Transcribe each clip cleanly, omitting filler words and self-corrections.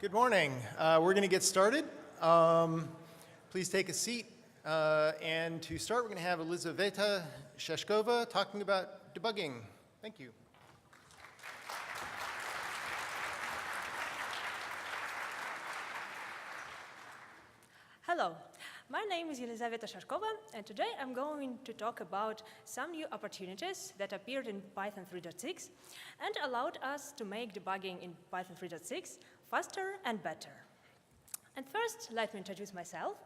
Good morning. We're going to get started. Please take a seat. And to start, we're going to have Elizaveta Shashkova talking about debugging. Thank you. Hello, my name is Elizaveta Shashkova, and today I'm going to talk about some new opportunities that appeared in Python 3.6 and allowed us to make debugging in Python 3.6 faster and better. And first, let me introduce myself.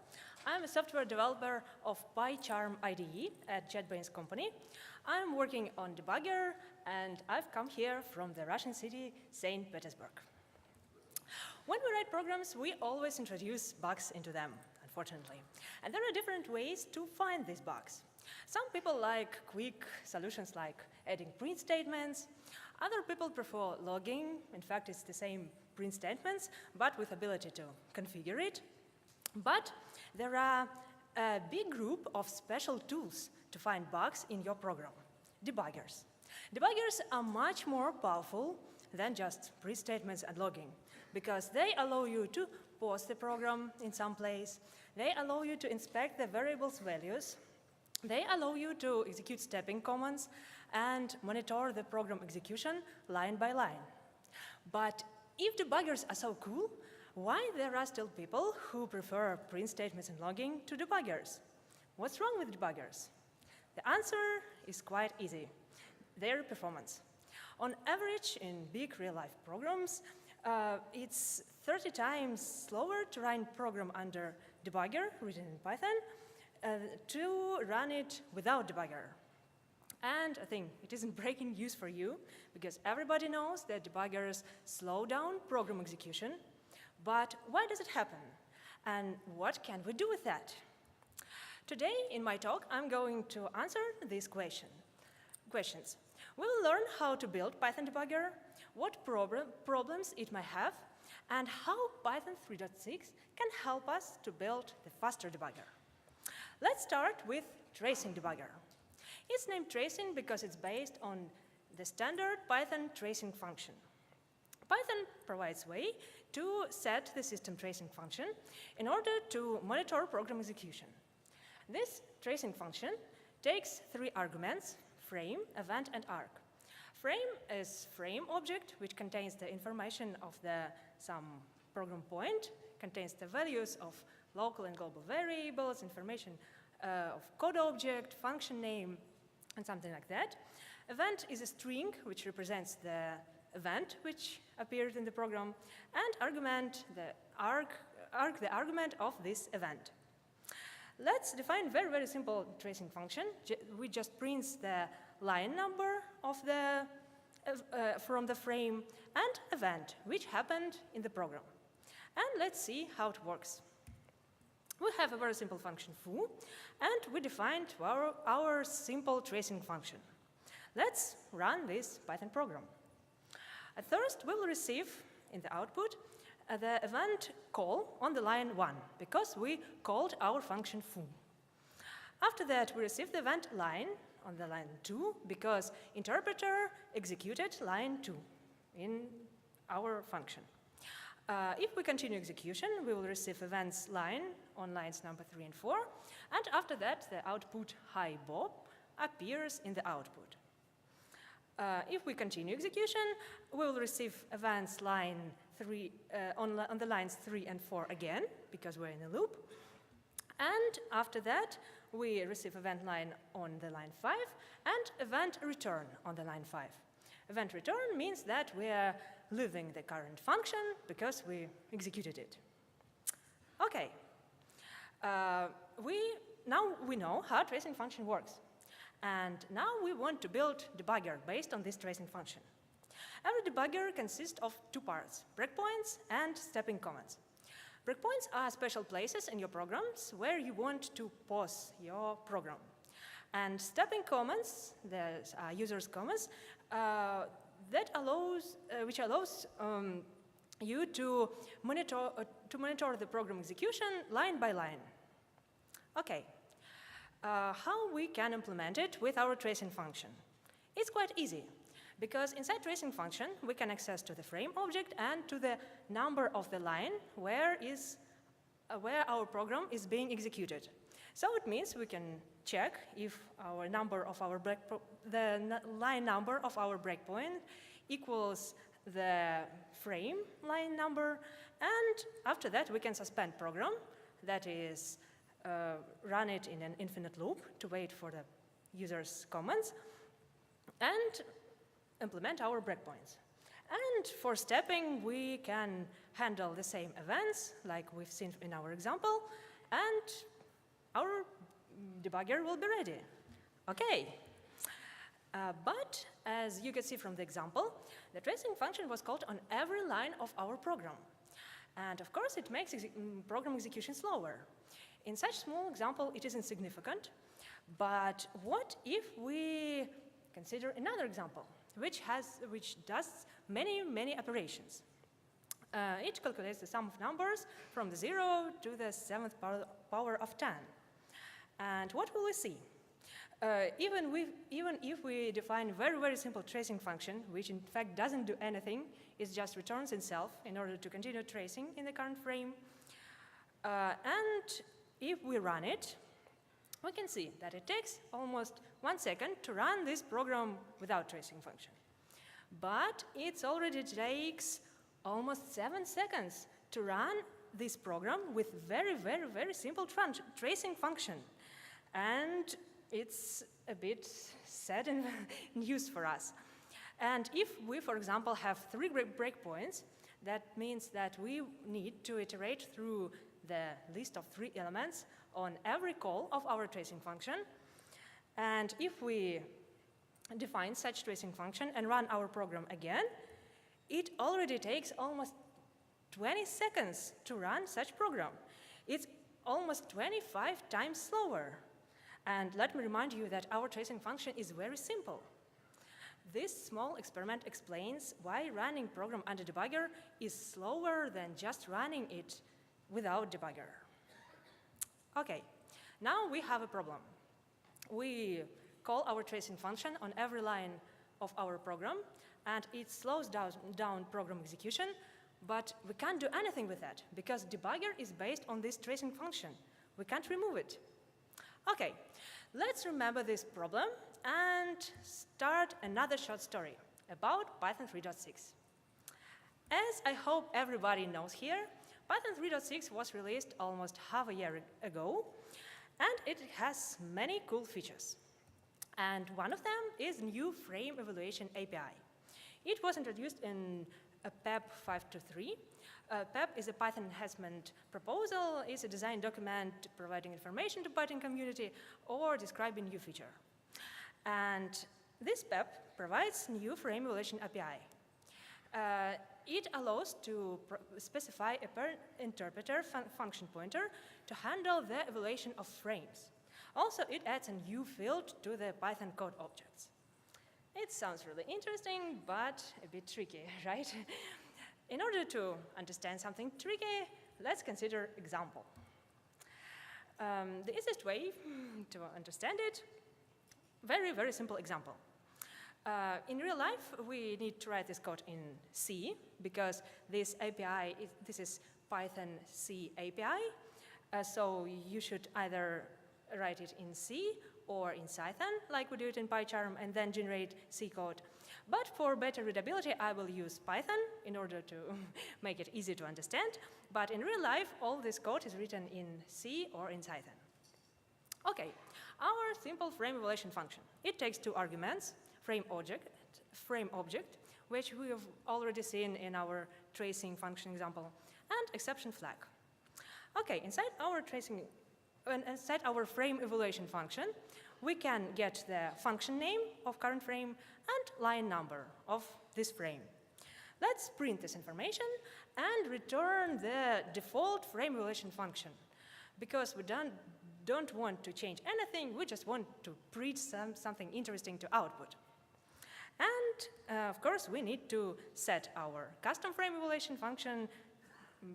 I'm a software developer of PyCharm IDE at JetBrains company. I'm working on debugger, and I've come here from the Russian city, St. Petersburg. When we write programs, we always introduce bugs into them, unfortunately. And there are different ways to find these bugs. Some people like quick solutions like adding print statements. Other people prefer logging. In fact, it's the same print statements, but with ability to configure it. But there are a big group of special tools to find bugs in your program, debuggers. Debuggers are much more powerful than just print statements and logging, because they allow you to pause the program in some place, they allow you to inspect the variables values, they allow you to execute stepping commands and monitor the program execution line by line. But if debuggers are so cool, why there are still people who prefer print statements and logging to debuggers? What's wrong with debuggers? The answer is quite easy: their performance. On average, in big real-life programs, it's 30 times slower to run program under debugger written in Python to run it without debugger. And I think it isn't breaking news for you, because everybody knows that debuggers slow down program execution. But why does it happen? And what can we do with that? Today, in my talk, I'm going to answer these questions. We will learn how to build Python debugger, what problems it might have, and how Python 3.6 can help us to build the faster debugger. Let's start with tracing debugger. It's named tracing because it's based on the standard Python tracing function. Python provides a way to set the system tracing function in order to monitor program execution. This tracing function takes 3 arguments: frame, event, and arg. Frame is frame object, which contains the information of some program point, contains the values of local and global variables, information of code object, function name, and something like that. Event is a string which represents the event which appeared in the program, and argument, the argument of this event. Let's define very, very simple tracing function. We just prints the line number of from the frame and event which happened in the program. And let's see how it works. We have a very simple function foo, and we defined our simple tracing function. Let's run this Python program. At first, we will receive in the output the event call on the line 1, because we called our function foo. After that, we receive the event line on the line 2, because interpreter executed line 2 in our function. If we continue execution, we will receive events line on lines number 3 and 4, and after that, the output hi Bob appears in the output. If we continue execution, we will receive events line 3 on the lines 3 and 4 again, because we're in a loop. And after that, we receive event line on the line 5 and event return on the line 5. Event return means that we are leaving the current function because we executed it. Okay. Now we know how tracing function works. And now we want to build debugger based on this tracing function. Every debugger consists of 2 parts: breakpoints and stepping commands. Breakpoints are special places in your programs where you want to pause your program. And stepping commands, the user's commands, which allows you to monitor the program execution line by line. Okay. How we can implement it with our tracing function? It's quite easy. Because inside tracing function, we can access to the frame object and to the number of the line where our program is being executed. So it means we can check if our number of our line number of our breakpoint equals the frame line number, and after that we can suspend program, that is run it in an infinite loop to wait for the user's comments, and implement our breakpoints. And for stepping, we can handle the same events like we've seen in our example, and our debugger will be ready. Okay. But as you can see from the example, the tracing function was called on every line of our program. And of course, it makes program execution slower. In such small example, it is insignificant. But what if we consider another example, which does many operations? It calculates the sum of numbers from the 0 to the 7th power of 10. And what will we see? Even if we define very simple tracing function, which in fact doesn't do anything, it just returns itself in order to continue tracing in the current frame, and if we run it, we can see that it takes almost 1 second to run this program without tracing function. But it already takes almost 7 seconds to run this program with very simple tracing function. And it's a bit sad news for us. And if we, for example, have 3 breakpoints, that means that we need to iterate through the list of 3 elements on every call of our tracing function. And if we define such tracing function and run our program again, it already takes almost 20 seconds to run such program. It's almost 25 times slower. And let me remind you that our tracing function is very simple. This small experiment explains why running program under debugger is slower than just running it without debugger. Okay, now we have a problem. We call our tracing function on every line of our program, and it slows down program execution, but we can't do anything with that because debugger is based on this tracing function. We can't remove it. Okay, let's remember this problem and start another short story about Python 3.6. As I hope everybody knows here, Python 3.6 was released almost half a year ago, and it has many cool features. And one of them is new frame evaluation API. It was introduced in PEP 5.2.3. PEP is a Python enhancement proposal. It's a design document providing information to Python community or describing new feature. And this PEP provides new frame evaluation API. It allows to specify a parent interpreter function pointer to handle the evaluation of frames. Also, it adds a new field to the Python code objects. It sounds really interesting, but a bit tricky, right? In order to understand something tricky, let's consider example. The easiest way to understand it, very simple example. In real life, we need to write this code in C because this API, this is Python C API. So you should either write it in C or in Python, like we do it in PyCharm, and then generate C code. But for better readability, I will use Python in order to make it easy to understand. But in real life, all this code is written in C or in Python. Okay, our simple frame evaluation function. It takes 2 arguments, frame object, which we have already seen in our tracing function example, and exception flag. Okay, inside our frame evaluation function, we can get the function name of current frame and line number of this frame. Let's print this information and return the default frame evaluation function. Because we don't want to change anything, we just want to print something interesting to output. And of course, we need to set our custom frame evaluation function,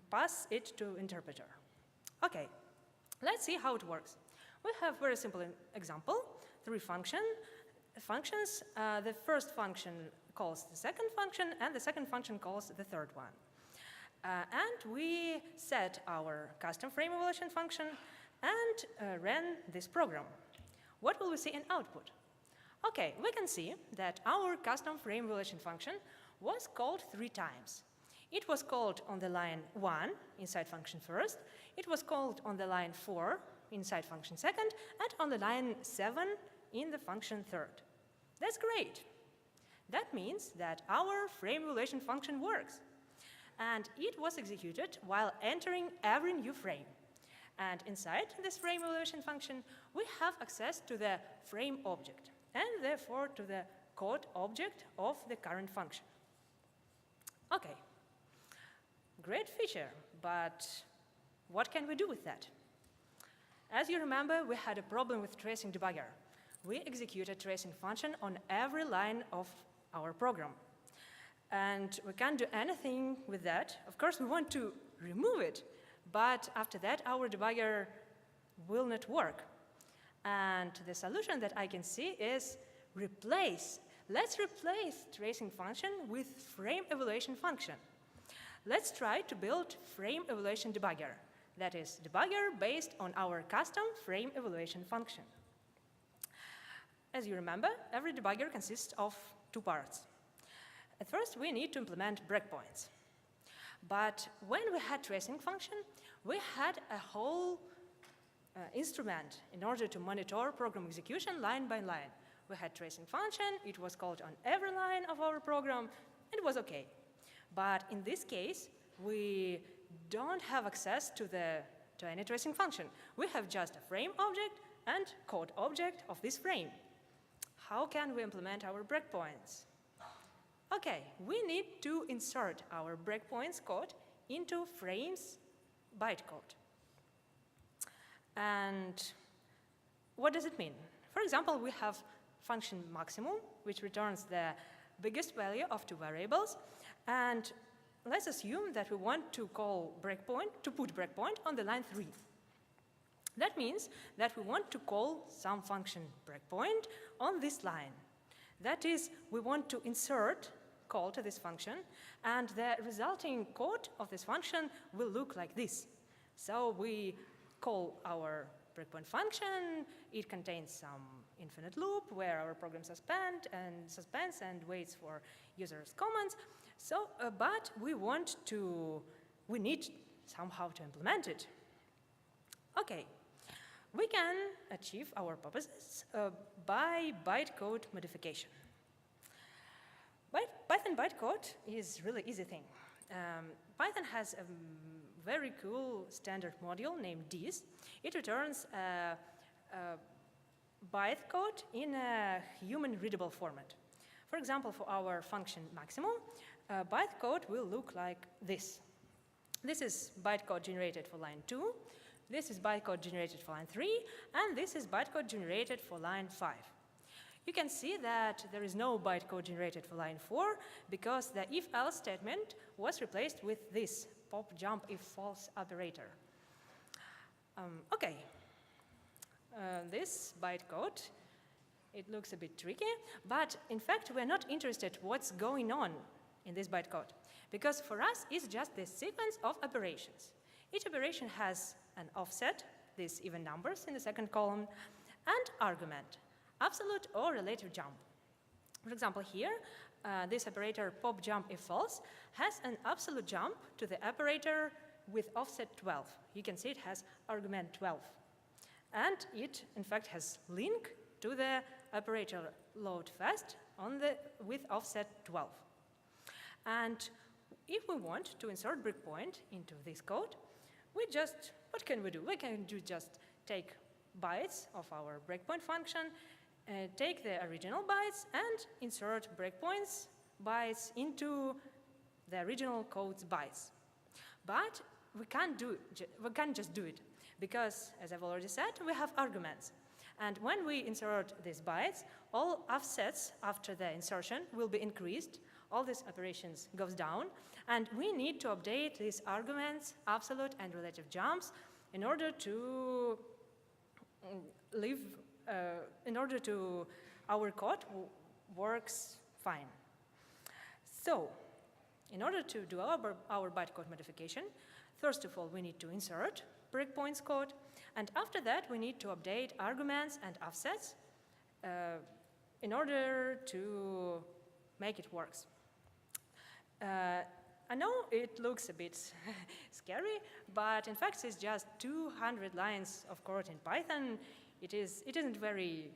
pass it to interpreter. Okay, let's see how it works. We have very simple example, 3 functions. The first function calls the second function, and the second function calls the third one. And we set our custom frame evaluation function and ran this program. What will we see in output? Okay, we can see that our custom frame evaluation function was called 3 times. It was called on the line 1 inside function first, it was called on the line 4 inside function second, and on the line 7 in the function third. That's great. That means that our frame evaluation function works. And it was executed while entering every new frame. And inside this frame evaluation function, we have access to the frame object, and therefore to the code object of the current function. Okay, great feature, but what can we do with that? As you remember, we had a problem with tracing debugger. We executed tracing function on every line of our program. And we can't do anything with that. Of course, we want to remove it, but after that, our debugger will not work. And the solution that I can see is replace. Let's replace tracing function with frame evaluation function. Let's try to build frame evaluation debugger. That is, debugger based on our custom frame evaluation function. As you remember, every debugger consists of 2 parts. At first, we need to implement breakpoints. But when we had tracing function, we had a whole instrument in order to monitor program execution line by line. We had tracing function, it was called on every line of our program, and it was okay. But in this case, we don't have access to any tracing function. We have just a frame object and code object of this frame. How can we implement our breakpoints? Okay, we need to insert our breakpoints code into frames bytecode. And what does it mean? For example, we have function maximum, which returns the biggest value of 2 variables. And let's assume that we want to call breakpoint, to put breakpoint on the line 3. That means that we want to call some function breakpoint on this line. That is, we want to insert call to this function, and the resulting code of this function will look like this. So we call our breakpoint function. It contains some infinite loop where our program suspends and waits for users' comments. So, but we need somehow to implement it. Okay, we can achieve our purposes by bytecode modification. Python bytecode is really easy thing. Python has a very cool standard module named dis. It returns a bytecode in a human-readable format. For example, for our function maximum, bytecode will look like this. This is bytecode generated for line 2, this is bytecode generated for line 3, and this is bytecode generated for line 5. You can see that there is no bytecode generated for line 4 because the if-else statement was replaced with this pop jump if false operator. Okay, this bytecode, it looks a bit tricky, but in fact we're not interested what's going on in this bytecode because for us it's just the sequence of operations. Each operation has an offset, these even numbers in the second column, and argument, absolute or relative jump. For example, here, this operator pop jump if false has an absolute jump to the operator with offset 12. You can see it has argument 12. And it, in fact, has link to the operator load fast with offset 12. And if we want to insert breakpoint into this code, what can we do? We can just take bytes of our breakpoint function, take the original bytes and insert breakpoints bytes into the original code's bytes. But we can't just do it because, as I've already said, we have arguments. And when we insert these bytes, all offsets after the insertion will be increased, all these operations goes down, and we need to update these arguments, absolute and relative jumps, in order to our code works fine. So, in order to do our bytecode modification, first of all, we need to insert breakpoints code, and after that, we need to update arguments and offsets in order to make it work. I know it looks a bit scary, but in fact, it's just 200 lines of code in Python. It isn't very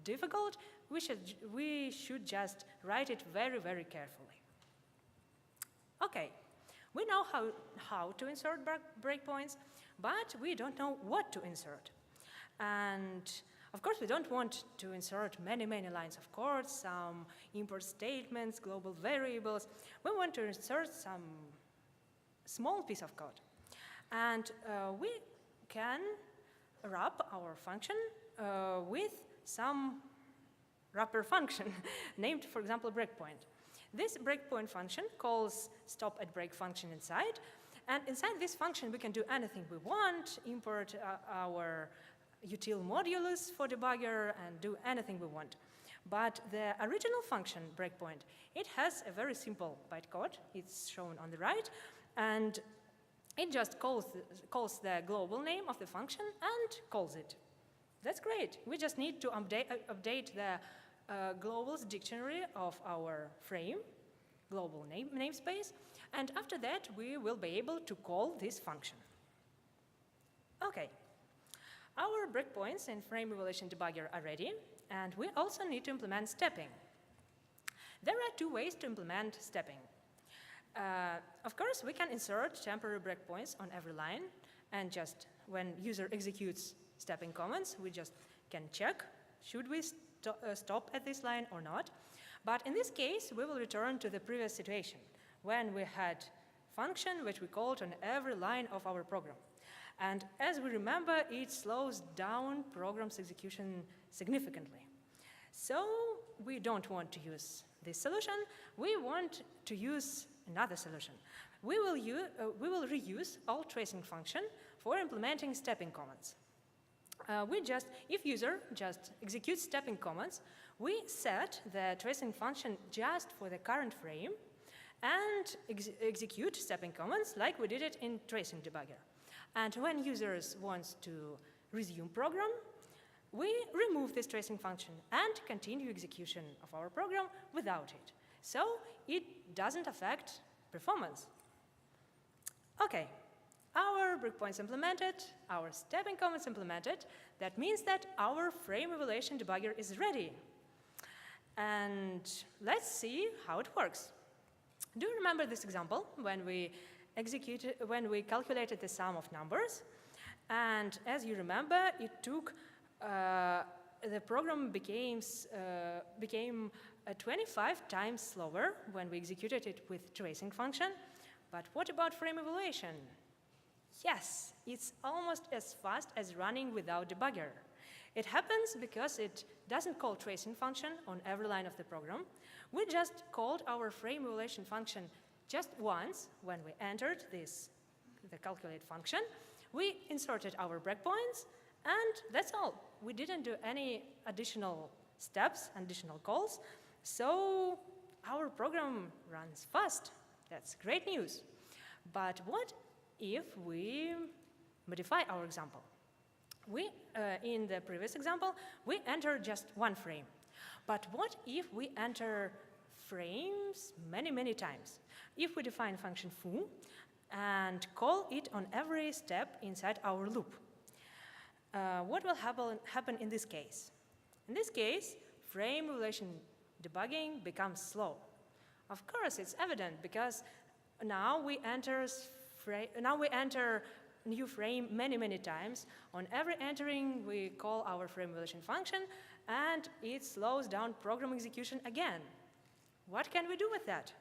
difficult. We should just write it very, very carefully. Okay, we know how to insert breakpoints, but we don't know what to insert. And of course, we don't want to insert many, many lines of code, some import statements, global variables. We want to insert some small piece of code. And we can wrap our function with some wrapper function named, for example, breakpoint. This breakpoint function calls stop at break function inside. And inside this function, we can do anything we want, import our util modulus for debugger, and do anything we want. But the original function, breakpoint, it has a very simple bytecode. It's shown on the right. And it just calls the global name of the function and calls it. That's great. We just need to update the globals dictionary of our frame, global namespace, and after that we will be able to call this function. Okay, our breakpoints in frame evaluation debugger are ready, and we also need to implement stepping. There are two ways to implement stepping. Of course, we can insert temporary breakpoints on every line, and just when user executes stepping commands, we just can check, should we stop at this line or not. But in this case, we will return to the previous situation when we had function which we called on every line of our program. And as we remember, it slows down program's execution significantly. So we don't want to use this solution. We want to use another solution. We will reuse all tracing function for implementing stepping commands. If user just executes stepping commands, we set the tracing function just for the current frame and execute stepping commands like we did it in tracing debugger. And when users wants to resume program, we remove this tracing function and continue execution of our program without it. So it doesn't affect performance. Okay. Our breakpoints implemented, our stepping commands implemented. That means that our frame evaluation debugger is ready. And let's see how it works. Do you remember this example when we calculated the sum of numbers? And as you remember, it took the program became 25 times slower when we executed it with tracing function. But what about frame evaluation? Yes, it's almost as fast as running without debugger. It happens because it doesn't call tracing function on every line of the program. We just called our frame evaluation function just once when we entered the calculate function. We inserted our breakpoints, and that's all. We didn't do any additional steps, additional calls, so our program runs fast. That's great news. But what if we modify our example? In the previous example, we enter just one frame. But what if we enter frames many, many times? If we define function foo and call it on every step inside our loop, what will happen in this case? In this case, frame evaluation debugging becomes slow. Of course, it's evident because now we enter new frame many, many times. On every entering, we call our frame evaluation function, and it slows down program execution again. What can we do with that?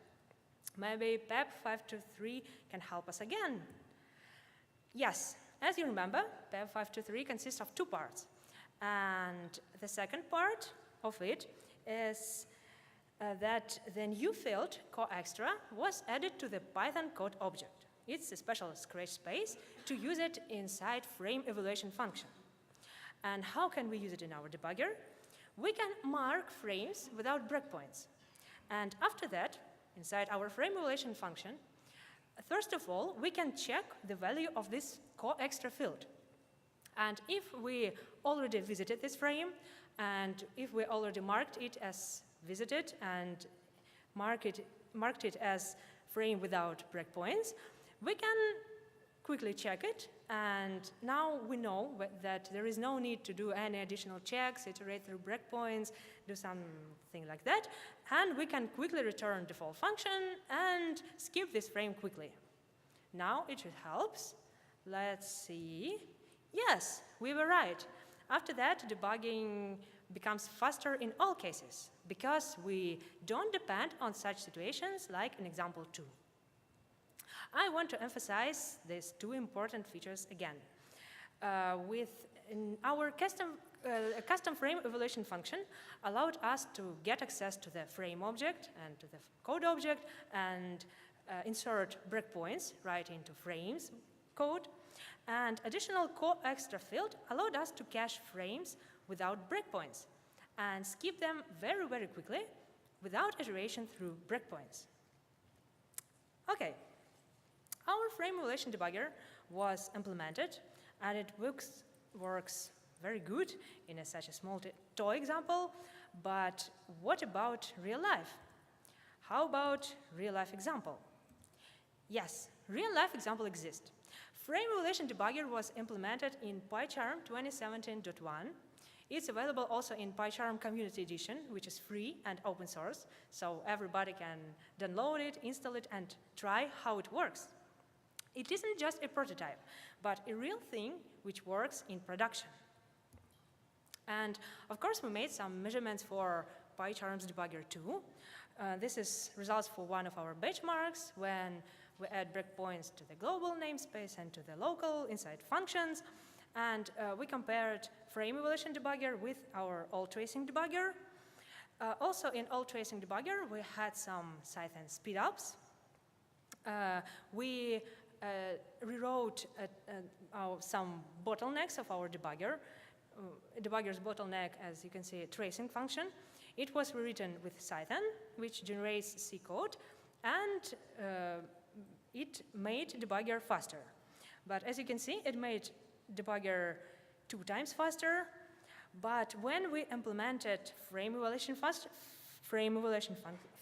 Maybe PEP 523 can help us again. Yes, as you remember, PEP 523 consists of two parts. And the second part of it is that the new field, coextra, was added to the Python code object. It's a special scratch space to use it inside frame evaluation function. And how can we use it in our debugger? We can mark frames without breakpoints. And after that, inside our frame evaluation function, first of all, we can check the value of this co-extra field. And if we already visited this frame, and if we already marked it as visited and marked it as frame without breakpoints, we can quickly check it, and now we know that there is no need to do any additional checks, iterate through breakpoints, do something like that, and we can quickly return default function and skip this frame quickly. Now it helps. Let's see. Yes, we were right. After that, debugging becomes faster in all cases because we don't depend on such situations like in example 2. I want to emphasize these two important features again. Our custom frame evaluation function allowed us to get access to the frame object and to the code object and insert breakpoints right into frames code. And additional co-extra field allowed us to cache frames without breakpoints and skip them very, very quickly without iteration through breakpoints. Okay. Our frame evaluation debugger was implemented, and it works very good in such a small toy example, but what about real life? How about real-life example? Yes, real-life example exists. Frame evaluation debugger was implemented in PyCharm 2017.1. It's available also in PyCharm Community Edition, which is free and open source, so everybody can download it, install it, and try how it works. It isn't just a prototype, but a real thing which works in production. And of course, we made some measurements for PyCharm's debugger too. This is results for one of our benchmarks when we add breakpoints to the global namespace and to the local inside functions. And we compared frame evaluation debugger with our all tracing debugger. Also in all tracing debugger, we had some Python speedups. We rewrote some bottlenecks of our debugger. Debugger's bottleneck, as you can see, a tracing function. It was rewritten with Python, which generates C code, and it made debugger faster. But as you can see, it made debugger 2 times faster. But when we implemented frame evaluation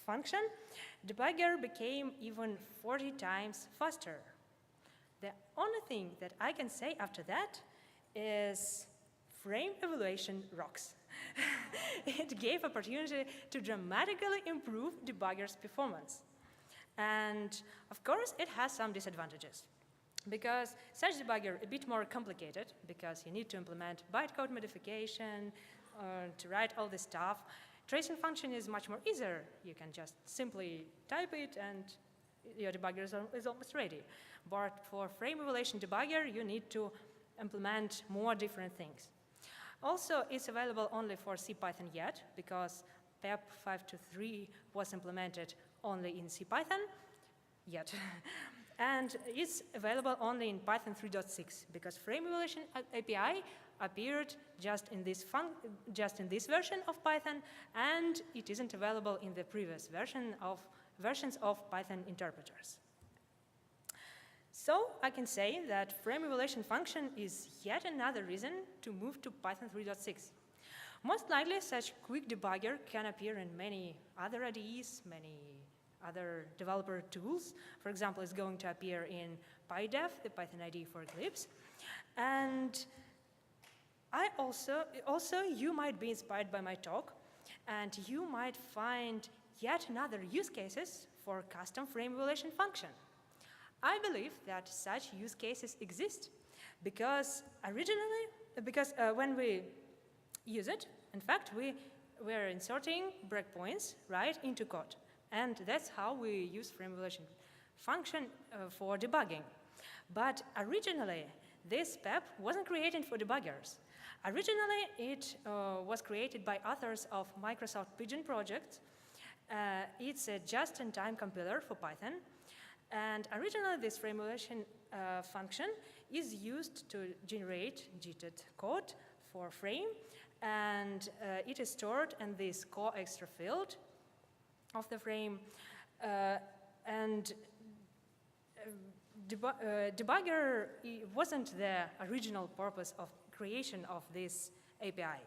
function, debugger became even 40 times faster. The only thing that I can say after that is frame evaluation rocks. It gave opportunity to dramatically improve debugger's performance. And of course, it has some disadvantages. Because such debugger a bit more complicated, because you need to implement bytecode modification, to write all this stuff. Tracing function is much more easier. You can just simply type it and your debugger is almost ready. But for frame evaluation debugger, you need to implement more different things. Also, it's available only for CPython yet, because PEP 5.2.3 was implemented only in CPython yet. And it's available only in Python 3.6, because frame evaluation API appeared just in this version of Python, and it isn't available in the previous versions of Python interpreters. So I can say that frame evaluation function is yet another reason to move to Python 3.6. Most likely, such quick debugger can appear in many other IDEs, many other developer tools. For example, it's going to appear in PyDev, the Python IDE for Eclipse. And also, you might be inspired by my talk, and you might find yet another use cases for custom frame evaluation function. I believe that such use cases exist because when we use it, in fact, we're inserting breakpoints right into code. And that's how we use frame evaluation function for debugging. But originally, this PEP wasn't created for debuggers. Originally, it was created by authors of Microsoft Pigeon project. It's a just-in-time compiler for Python. And originally, this frame evaluation function is used to generate JITed code for frame. And it is stored in this co-extra field of the frame. And debugger wasn't the original purpose of creation of this API.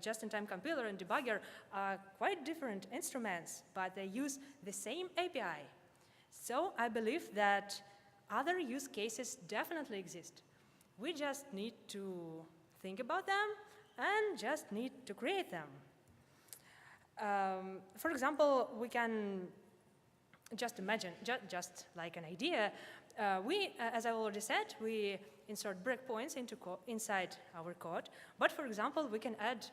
Just-in-time compiler and debugger are quite different instruments, but they use the same API. So I believe that other use cases definitely exist. We just need to think about them and just need to create them. For example, we can just imagine, just like an idea, as I already said, we insert breakpoints inside our code. But for example, we can add,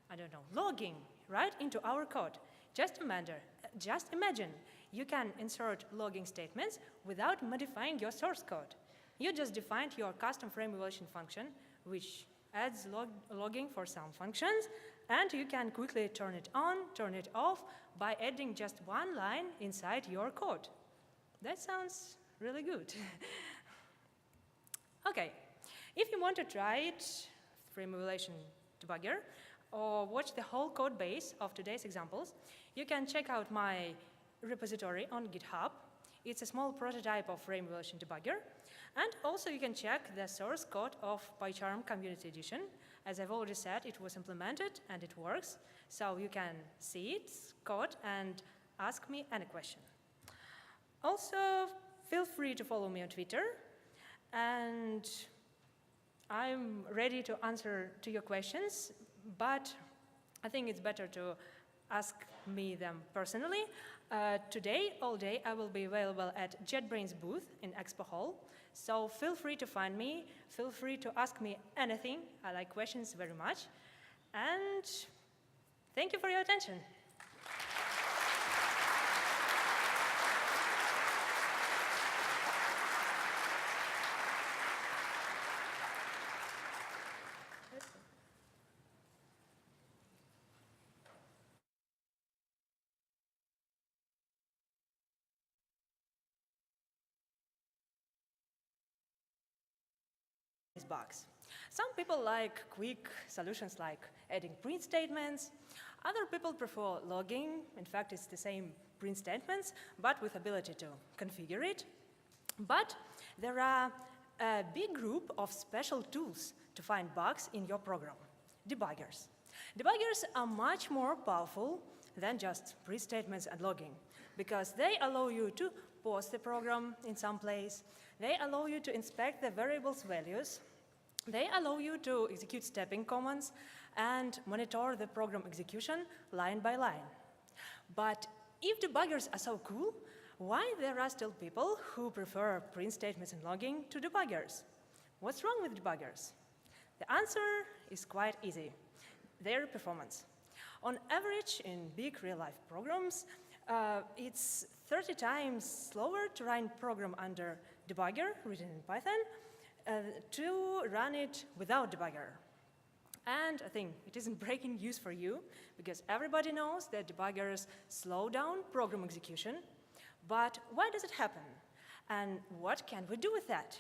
I don't know, logging right into our code. Just imagine you can insert logging statements without modifying your source code. You just defined your custom frame evaluation function, which adds logging for some functions, and you can quickly turn it on, turn it off by adding just one line inside your code. That sounds really good. Okay, if you want to try it, frame evaluation debugger, or watch the whole code base of today's examples, you can check out my repository on GitHub. It's a small prototype of frame evaluation debugger. And also you can check the source code of PyCharm Community Edition. As I've already said, it was implemented and it works. So you can see its code and ask me any question. Also, feel free to follow me on Twitter. And I'm ready to answer to your questions, but I think it's better to ask me them personally. Today, all day, I will be available at JetBrains booth in Expo Hall. So feel free to find me. Feel free to ask me anything. I like questions very much. And thank you for your attention. Bugs. Some people like quick solutions like adding print statements. Other people prefer logging. In fact, it's the same print statements, but with ability to configure it. But there are a big group of special tools to find bugs in your program, debuggers. Debuggers are much more powerful than just print statements and logging, because they allow you to pause the program in some place. They allow you to inspect the variables values. They allow you to execute stepping commands and monitor the program execution line by line. But if debuggers are so cool, why there are still people who prefer print statements and logging to debuggers? What's wrong with debuggers? The answer is quite easy: their performance. On average, in big real-life programs, it's 30 times slower to run program under debugger written in Python to run it without debugger. And I think it isn't breaking news for you, because everybody knows that debuggers slow down program execution. But why does it happen? And what can we do with that?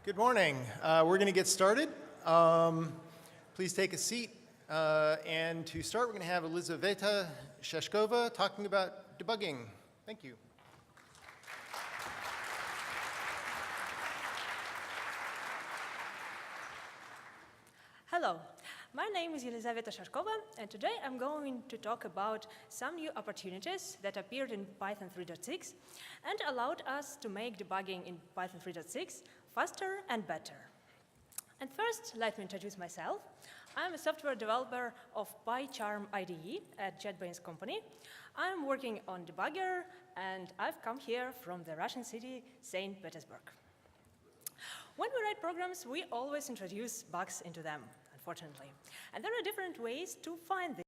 Good morning. We're going to get started. Please take a seat. And to start, we're going to have Elizaveta Shashkova talking about debugging. Thank you. Hello. My name is Elizaveta Shashkova, and today I'm going to talk about some new opportunities that appeared in Python 3.6 and allowed us to make debugging in Python 3.6 faster and better. And first, let me introduce myself. I'm a software developer of PyCharm IDE at JetBrains company. I'm working on debugger, and I've come here from the Russian city, St. Petersburg. When we write programs, we always introduce bugs into them, unfortunately. And there are different ways to find